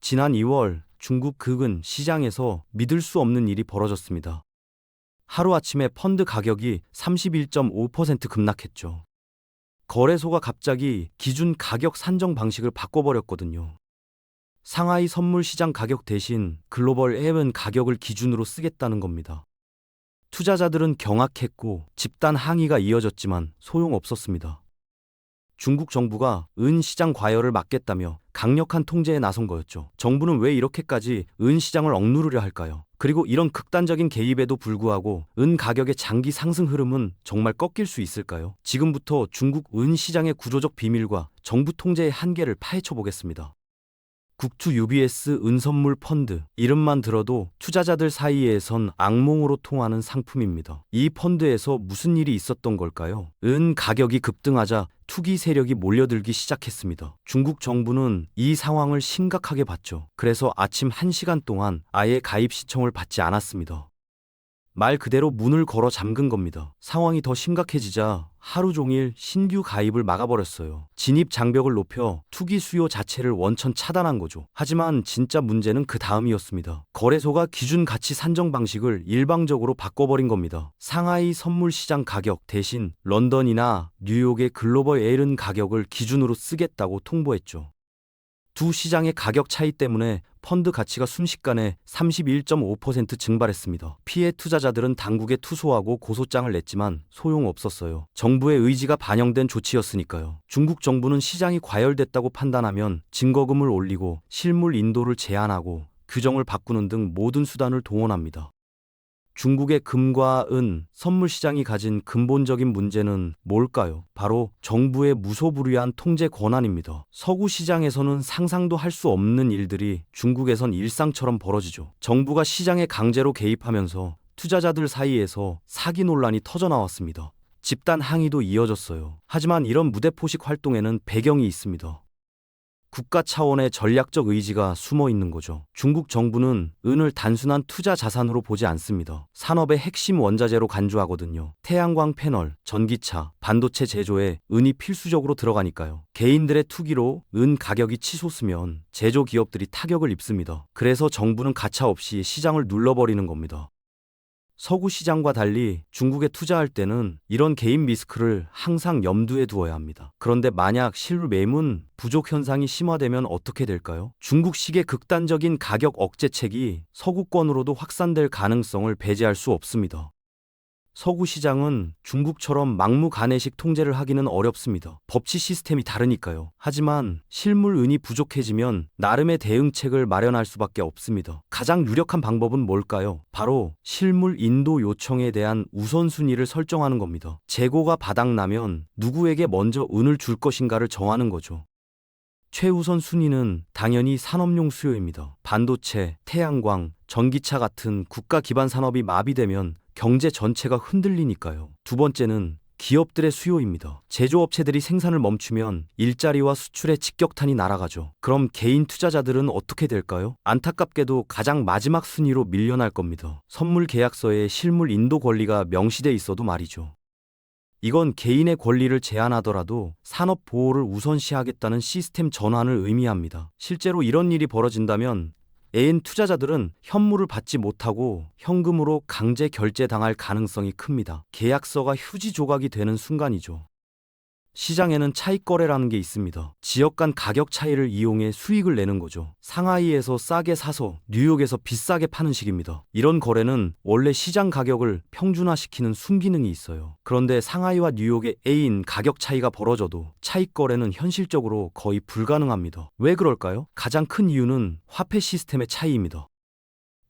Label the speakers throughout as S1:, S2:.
S1: 지난 2월 중국 극은 시장에서 믿을 수 없는 일이 벌어졌습니다. 하루아침에 펀드 가격이 31.5% 급락했죠. 거래소가 갑자기 기준 가격 산정 방식을 바꿔버렸거든요. 상하이 선물 시장 가격 대신 글로벌 해운 가격을 기준으로 쓰겠다는 겁니다. 투자자들은 경악했고 집단 항의가 이어졌지만 소용없었습니다. 중국 정부가 은 시장 과열을 막겠다며 강력한 통제에 나선 거였죠. 정부는 왜 이렇게까지 은 시장을 억누르려 할까요? 그리고 이런 극단적인 개입에도 불구하고 은 가격의 장기 상승 흐름은 정말 꺾일 수 있을까요? 지금부터 중국 은 시장의 구조적 비밀과 정부 통제의 한계를 파헤쳐 보겠습니다. 국투 UBS 은선물 펀드, 이름만 들어도 투자자들 사이에선 악몽으로 통하는 상품입니다. 이 펀드에서 무슨 일이 있었던 걸까요? 은 가격이 급등하자 투기 세력이 몰려들기 시작했습니다. 중국 정부는 이 상황을 심각하게 봤죠. 그래서 아침 1시간 동안 아예 가입 신청을 받지 않았습니다. 말 그대로 문을 걸어 잠근 겁니다. 상황이 더 심각해지자 하루 종일 신규 가입을 막아버렸어요. 진입 장벽을 높여 투기 수요 자체를 원천 차단한 거죠. 하지만 진짜 문제는 그 다음이었습니다. 거래소가 기준 가치 산정 방식을 일방적으로 바꿔버린 겁니다. 상하이 선물 시장 가격 대신 런던이나 뉴욕의 글로벌 에일은 가격을 기준으로 쓰겠다고 통보했죠. 두 시장의 가격 차이 때문에 펀드 가치가 순식간에 31.5% 증발했습니다. 피해 투자자들은 당국에 투소하고 고소장을 냈지만 소용없었어요. 정부의 의지가 반영된 조치였으니까요. 중국 정부는 시장이 과열됐다고 판단하면 증거금을 올리고 실물 인도를 제한하고 규정을 바꾸는 등 모든 수단을 동원합니다. 중국의 금과 은, 선물 시장이 가진 근본적인 문제는 뭘까요? 바로 정부의 무소불위한 통제 권한입니다. 서구 시장에서는 상상도 할 수 없는 일들이 중국에선 일상처럼 벌어지죠. 정부가 시장에 강제로 개입하면서 투자자들 사이에서 사기 논란이 터져나왔습니다. 집단 항의도 이어졌어요. 하지만 이런 무대포식 활동에는 배경이 있습니다. 국가 차원의 전략적 의지가 숨어 있는 거죠. 중국 정부는 은을 단순한 투자 자산으로 보지 않습니다. 산업의 핵심 원자재로 간주하거든요. 태양광 패널, 전기차, 반도체 제조에 은이 필수적으로 들어가니까요. 개인들의 투기로 은 가격이 치솟으면 제조 기업들이 타격을 입습니다. 그래서 정부는 가차없이 시장을 눌러버리는 겁니다. 서구 시장과 달리 중국에 투자할 때는 이런 개인 리스크를 항상 염두에 두어야 합니다. 그런데 만약 실물 매문 부족 현상이 심화되면 어떻게 될까요? 중국식의 극단적인 가격 억제책이 서구권으로도 확산될 가능성을 배제할 수 없습니다. 서구 시장은 중국처럼 막무가내식 통제를 하기는 어렵습니다. 법치 시스템이 다르니까요. 하지만 실물 은이 부족해지면 나름의 대응책을 마련할 수밖에 없습니다. 가장 유력한 방법은 뭘까요? 바로 실물 인도 요청에 대한 우선순위를 설정하는 겁니다. 재고가 바닥나면 누구에게 먼저 은을 줄 것인가를 정하는 거죠. 최우선 순위는 당연히 산업용 수요입니다. 반도체, 태양광, 전기차 같은 국가 기반 산업이 마비되면 경제 전체가 흔들리니까요. 두 번째는 기업들의 수요입니다. 제조업체들이 생산을 멈추면 일자리와 수출의 직격탄이 날아가죠. 그럼 개인 투자자들은 어떻게 될까요? 안타깝게도 가장 마지막 순위로 밀려날 겁니다. 선물 계약서에 실물 인도 권리가 명시돼 있어도 말이죠. 이건 개인의 권리를 제한하더라도 산업 보호를 우선시하겠다는 시스템 전환을 의미합니다. 실제로 이런 일이 벌어진다면 애인 투자자들은 현물을 받지 못하고 현금으로 강제 결제당할 가능성이 큽니다. 계약서가 휴지 조각이 되는 순간이죠. 시장에는 차익거래라는 게 있습니다. 지역 간 가격 차이를 이용해 수익을 내는 거죠. 상하이에서 싸게 사서 뉴욕에서 비싸게 파는 식입니다. 이런 거래는 원래 시장 가격을 평준화시키는 순기능이 있어요. 그런데 상하이와 뉴욕의 A인 가격 차이가 벌어져도 차익거래는 현실적으로 거의 불가능합니다. 왜 그럴까요? 가장 큰 이유는 화폐 시스템의 차이입니다.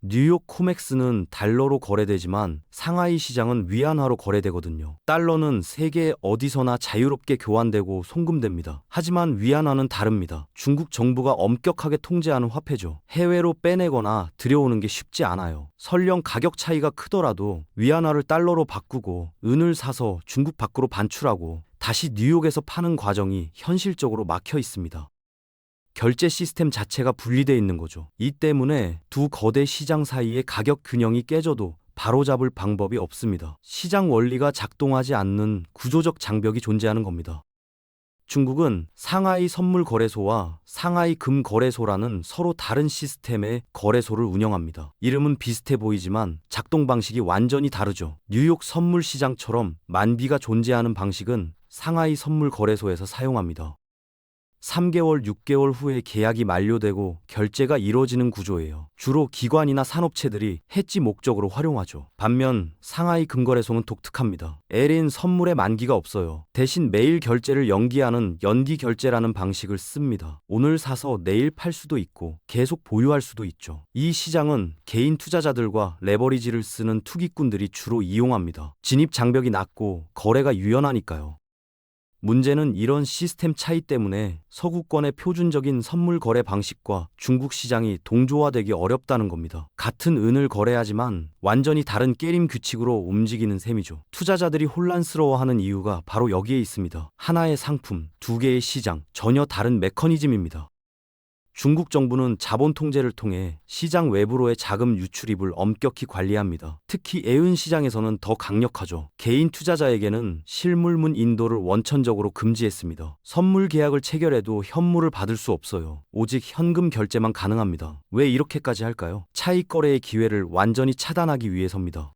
S1: 뉴욕 코맥스는 달러로 거래되지만 상하이 시장은 위안화로 거래되거든요. 달러는 세계 어디서나 자유롭게 교환되고 송금됩니다. 하지만 위안화는 다릅니다. 중국 정부가 엄격하게 통제하는 화폐죠. 해외로 빼내거나 들여오는 게 쉽지 않아요. 설령 가격 차이가 크더라도 위안화를 달러로 바꾸고 은을 사서 중국 밖으로 반출하고 다시 뉴욕에서 파는 과정이 현실적으로 막혀 있습니다. 결제 시스템 자체가 분리되어 있는 거죠. 이 때문에 두 거대 시장 사이의 가격 균형이 깨져도 바로잡을 방법이 없습니다. 시장 원리가 작동하지 않는 구조적 장벽이 존재하는 겁니다. 중국은 상하이 선물거래소와 상하이 금거래소라는 서로 다른 시스템의 거래소를 운영합니다. 이름은 비슷해 보이지만 작동 방식이 완전히 다르죠. 뉴욕 선물시장처럼 만비가 존재하는 방식은 상하이 선물거래소에서 사용합니다. 3개월, 6개월 후에 계약이 만료되고 결제가 이루어지는 구조예요. 주로 기관이나 산업체들이 해지 목적으로 활용하죠. 반면 상하이 금거래소는 독특합니다. LN 선물에 만기가 없어요. 대신 매일 결제를 연기하는 연기 결제라는 방식을 씁니다. 오늘 사서 내일 팔 수도 있고 계속 보유할 수도 있죠. 이 시장은 개인 투자자들과 레버리지를 쓰는 투기꾼들이 주로 이용합니다. 진입 장벽이 낮고 거래가 유연하니까요. 문제는 이런 시스템 차이 때문에 서구권의 표준적인 선물 거래 방식과 중국 시장이 동조화되기 어렵다는 겁니다. 같은 은을 거래하지만 완전히 다른 게임 규칙으로 움직이는 셈이죠. 투자자들이 혼란스러워하는 이유가 바로 여기에 있습니다. 하나의 상품, 두 개의 시장, 전혀 다른 메커니즘입니다. 중국 정부는 자본 통제를 통해 시장 외부로의 자금 유출입을 엄격히 관리합니다. 특히 애은 시장에서는 더 강력하죠. 개인 투자자에게는 실물문 인도를 원천적으로 금지했습니다. 선물 계약을 체결해도 현물을 받을 수 없어요. 오직 현금 결제만 가능합니다. 왜 이렇게까지 할까요? 차익 거래의 기회를 완전히 차단하기 위해서입니다.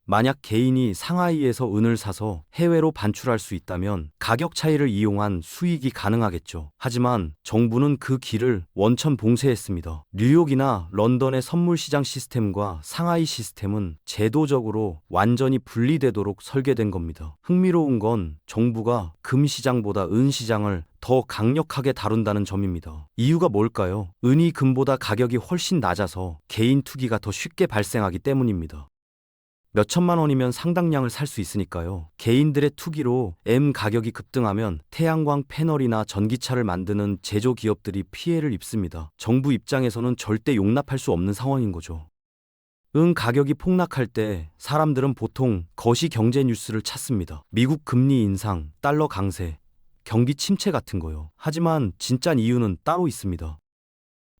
S1: 만약 개인이 상하이에서 은을 사서 해외로 반출할 수 있다면 가격 차이를 이용한 수익이 가능하겠죠. 하지만 정부는 그 길을 원천 봉쇄했습니다. 뉴욕이나 런던의 선물시장 시스템과 상하이 시스템은 제도적으로 완전히 분리되도록 설계된 겁니다. 흥미로운 건 정부가 금시장보다 은시장을 더 강력하게 다룬다는 점입니다. 이유가 뭘까요? 은이 금보다 가격이 훨씬 낮아서 개인 투기가 더 쉽게 발생하기 때문입니다. 몇 천만 원이면 상당량을 살 수 있으니까요. 개인들의 투기로 M 가격이 급등하면 태양광 패널이나 전기차를 만드는 제조 기업들이 피해를 입습니다. 정부 입장에서는 절대 용납할 수 없는 상황인 거죠. 은 가격이 폭락할 때 사람들은 보통 거시 경제 뉴스를 찾습니다. 미국 금리 인상, 달러 강세, 경기 침체 같은 거요. 하지만 진짜 이유는 따로 있습니다.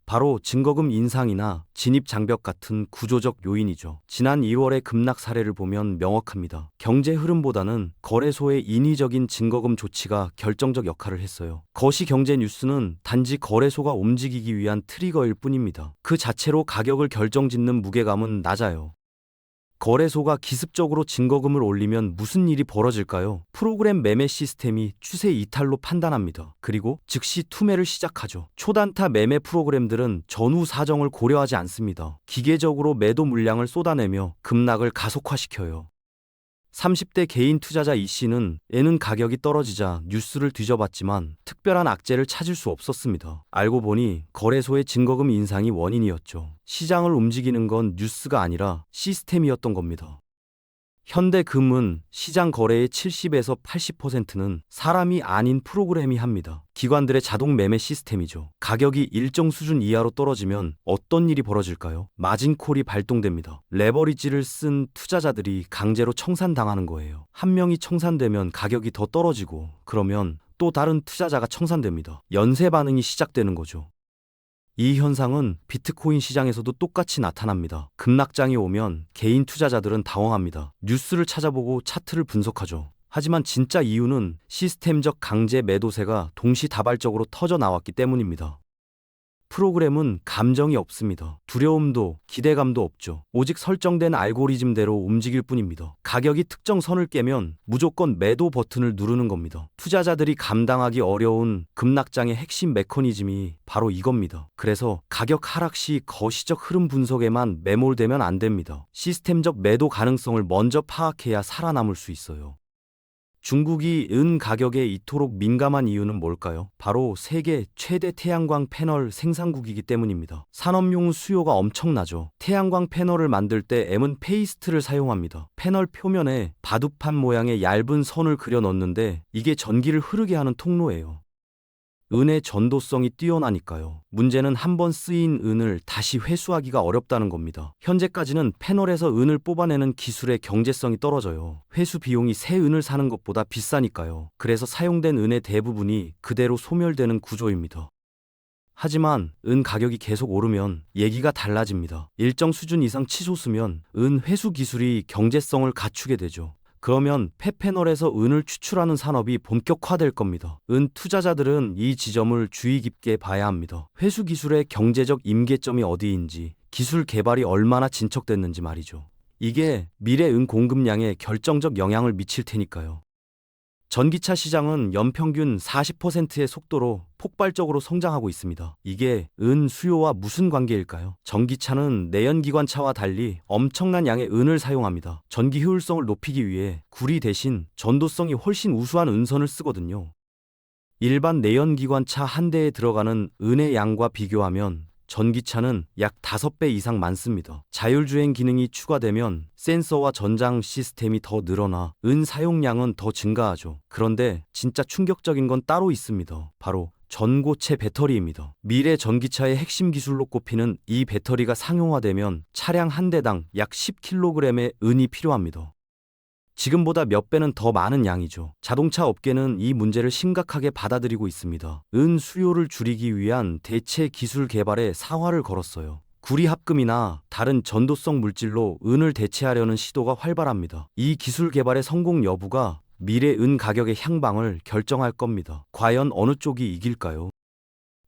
S1: 바로 증거금 인상이나 진입 장벽 같은 구조적 요인이죠. 지난 2월의 급락 사례를 보면 명확합니다. 경제 흐름보다는 거래소의 인위적인 증거금 조치가 결정적 역할을 했어요. 거시 경제 뉴스는 단지 거래소가 움직이기 위한 트리거일 뿐입니다. 그 자체로 가격을 결정짓는 무게감은 낮아요. 거래소가 기습적으로 증거금을 올리면 무슨 일이 벌어질까요? 프로그램 매매 시스템이 추세 이탈로 판단합니다. 그리고 즉시 투매를 시작하죠. 초단타 매매 프로그램들은 전후 사정을 고려하지 않습니다. 기계적으로 매도 물량을 쏟아내며 급락을 가속화시켜요. 30대 개인 투자자 이 씨는 애는 가격이 떨어지자 뉴스를 뒤져봤지만 특별한 악재를 찾을 수 없었습니다. 알고 보니 거래소의 증거금 인상이 원인이었죠. 시장을 움직이는 건 뉴스가 아니라 시스템이었던 겁니다. 현대금은 시장 거래의 70에서 80%는 사람이 아닌 프로그램이 합니다. 기관들의 자동 매매 시스템이죠. 가격이 일정 수준 이하로 떨어지면 어떤 일이 벌어질까요? 마진콜이 발동됩니다. 레버리지를 쓴 투자자들이 강제로 청산당하는 거예요. 한 명이 청산되면 가격이 더 떨어지고 그러면 또 다른 투자자가 청산됩니다. 연쇄 반응이 시작되는 거죠. 이 현상은 비트코인 시장에서도 똑같이 나타납니다. 급락장이 오면 개인 투자자들은 당황합니다. 뉴스를 찾아보고 차트를 분석하죠. 하지만 진짜 이유는 시스템적 강제 매도세가 동시다발적으로 터져 나왔기 때문입니다. 프로그램은 감정이 없습니다. 두려움도 기대감도 없죠. 오직 설정된 알고리즘대로 움직일 뿐입니다. 가격이 특정 선을 깨면 무조건 매도 버튼을 누르는 겁니다. 투자자들이 감당하기 어려운 급락장의 핵심 메커니즘이 바로 이겁니다. 그래서 가격 하락 시 거시적 흐름 분석에만 매몰되면 안 됩니다. 시스템적 매도 가능성을 먼저 파악해야 살아남을 수 있어요. 중국이 은 가격에 이토록 민감한 이유는 뭘까요? 바로 세계 최대 태양광 패널 생산국이기 때문입니다. 산업용 수요가 엄청나죠. 태양광 패널을 만들 때 M은 페이스트를 사용합니다. 패널 표면에 바둑판 모양의 얇은 선을 그려 넣는데 이게 전기를 흐르게 하는 통로예요. 은의 전도성이 뛰어나니까요. 문제는 한번 쓰인 은을 다시 회수하기가 어렵다는 겁니다. 현재까지는 패널에서 은을 뽑아내는 기술의 경제성이 떨어져요. 회수 비용이 새 은을 사는 것보다 비싸니까요. 그래서 사용된 은의 대부분이 그대로 소멸되는 구조입니다. 하지만 은 가격이 계속 오르면 얘기가 달라집니다. 일정 수준 이상 치솟으면 은 회수 기술이 경제성을 갖추게 되죠. 그러면 페페널에서 은을 추출하는 산업이 본격화될 겁니다. 은 투자자들은 이 지점을 주의 깊게 봐야 합니다. 회수 기술의 경제적 임계점이 어디인지, 기술 개발이 얼마나 진척됐는지 말이죠. 이게 미래 은 공급량에 결정적 영향을 미칠 테니까요. 전기차 시장은 연평균 40%의 속도로 폭발적으로 성장하고 있습니다. 이게 은 수요와 무슨 관계일까요? 전기차는 내연기관차와 달리 엄청난 양의 은을 사용합니다. 전기 효율성을 높이기 위해 구리 대신 전도성이 훨씬 우수한 은선을 쓰거든요. 일반 내연기관차 한 대에 들어가는 은의 양과 비교하면 전기차는 약 5배 이상 많습니다. 자율주행 기능이 추가되면 센서와 전장 시스템이 더 늘어나 은 사용량은 더 증가하죠. 그런데 진짜 충격적인 건 따로 있습니다. 바로 전고체 배터리입니다. 미래 전기차의 핵심 기술로 꼽히는 이 배터리가 상용화되면 차량 한 대당 약 10kg의 은이 필요합니다. 지금보다 몇 배는 더 많은 양이죠. 자동차 업계는 이 문제를 심각하게 받아들이고 있습니다. 은 수요를 줄이기 위한 대체 기술 개발에 사활을 걸었어요. 구리 합금이나 다른 전도성 물질로 은을 대체하려는 시도가 활발합니다. 이 기술 개발의 성공 여부가 미래 은 가격의 향방을 결정할 겁니다. 과연 어느 쪽이 이길까요?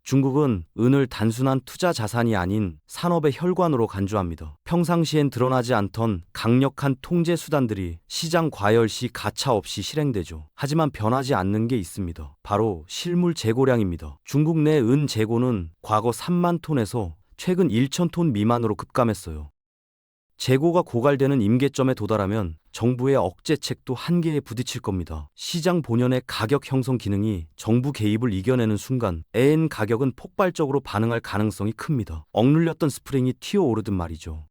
S1: 중국은 은을 단순한 투자 자산이 아닌 산업의 혈관으로 간주합니다. 평상시엔 드러나지 않던 강력한 통제 수단들이 시장 과열 시 가차 없이 실행되죠. 하지만 변하지 않는 게 있습니다. 바로 실물 재고량입니다. 중국 내 은 재고는 과거 3만 톤에서 최근 1천 톤 미만으로 급감했어요. 재고가 고갈되는 임계점에 도달하면 정부의 억제책도 한계에 부딪힐 겁니다. 시장 본연의 가격 형성 기능이 정부 개입을 이겨내는 순간 은 가격은 폭발적으로 반응할 가능성이 큽니다. 억눌렸던 스프링이 튀어오르듯 말이죠.